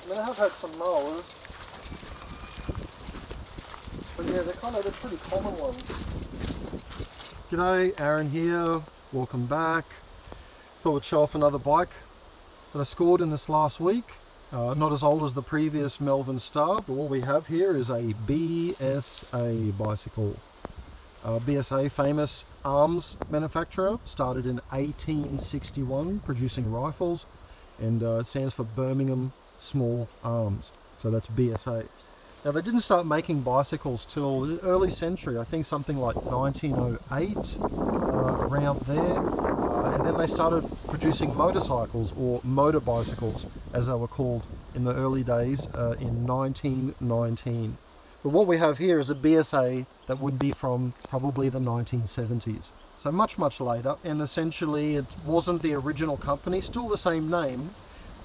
I mean, I have had some mowers, but yeah, they're pretty common ones. G'day, Aaron here, welcome back. Thought I'd show off another bike that I scored in this last week. Not as old as the previous Melvin Star, but what we have here is a B.S.A bicycle. B.S.A, famous arms manufacturer, started in 1861 producing rifles, and it stands for Birmingham Small Arms, so that's B.S.A. Now they didn't start making bicycles till the early century, I think something like 1908, around there, and then they started producing motorcycles, or motor bicycles as they were called in the early days, in 1919. But what we have here is a BSA that would be from probably the 1970s. So much later, and essentially it wasn't the original company, still the same name,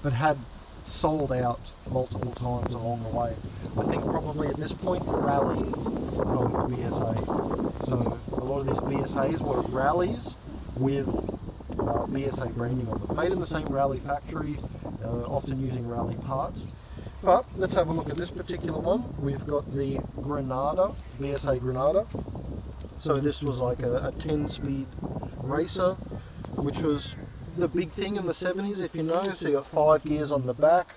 but had sold out multiple times along the way. I think probably at this point Rally owned BSA. So a lot of these BSAs were rallies with BSA branding on them. Made in the same Rally factory, often using Rally parts. But let's have a look at this particular one. We've got the Granada, B.S.A Granada. So this was like a 10-speed racer, which was the big thing in the 70s, if you know. So you got 5 gears on the back,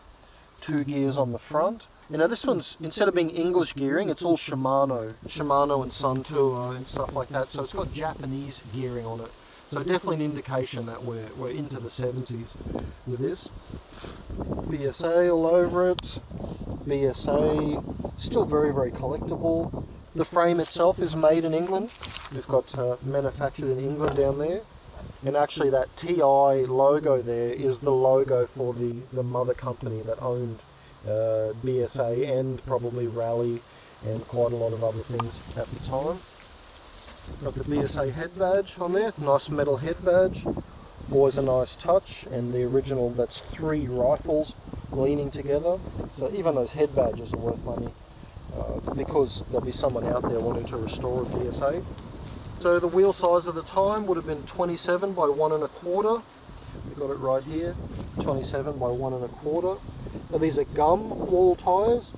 2 gears on the front. You know, this one's, instead of being English gearing, it's all Shimano and Suntour and stuff like that. So it's got Japanese gearing on it. So definitely an indication that we're into the 70s with this. BSA all over it. BSA, still very collectible. The frame itself is made in England. We've got manufactured in England down there. And actually that TI logo there is the logo for the mother company that owned BSA and probably Rally and quite a lot of other things at the time. Got the BSA head badge on there, nice metal head badge. Always a nice touch, and the original, that's 3 rifles leaning together. So even those head badges are worth money, because there'll be someone out there wanting to restore a BSA. So the wheel size at the time would have been 27 by 1 1/4. We've got it right here, 27 by 1 1/4. Now these are gum wall tyres,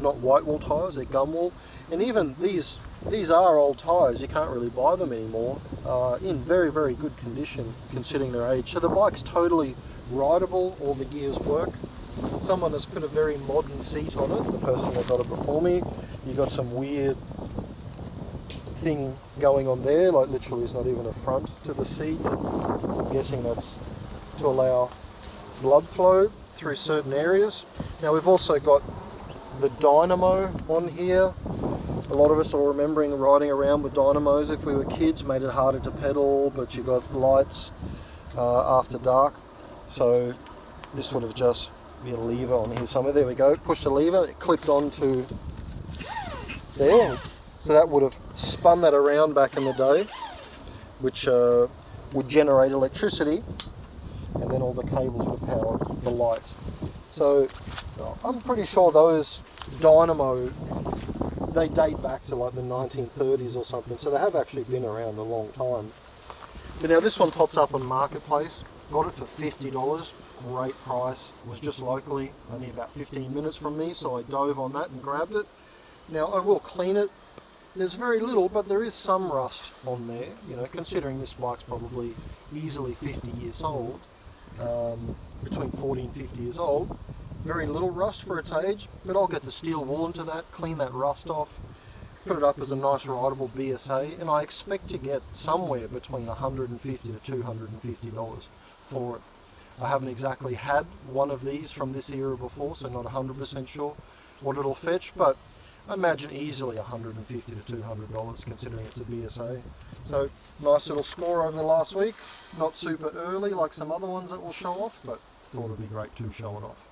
not white wall tyres, they're gum wall. And even these are old tyres, you can't really buy them anymore, in very good condition considering their age. So the bike's totally rideable, all the gears work. Someone has put a very modern seat on it, the person that got it before me. You got some weird thing going on there, like literally there's not even a front to the seat. I'm guessing that's to allow blood flow through certain areas. Now we've also got the dynamo on here. A lot of us are remembering riding around with dynamos if we were kids, made it harder to pedal, but you got lights after dark. So this would have just be a lever on here somewhere. There we go, push the lever, it clipped onto there. So that would have spun that around back in the day, which would generate electricity, and then all the cables would power the lights. So I'm pretty sure those dynamo, they date back to like the 1930s or something, so they have actually been around a long time. But now this one pops up on Marketplace, got it for $50, great price, it was just locally, only about 15 minutes from me, so I dove on that and grabbed it. Now I will clean it. There's very little, but there is some rust on there, you know, considering this bike's probably easily 50 years old, between 40 and 50 years old. Very little rust for its age, but I'll get the steel wool into that, clean that rust off, put it up as a nice rideable BSA, and I expect to get somewhere between $150 to $250 for it. I haven't exactly had one of these from this era before, so not 100% sure what it'll fetch, but I imagine easily $150 to $200 considering it's a BSA. So nice little score over the last week, not super early like some other ones that we'll show off, but thought it'd be great to show it off.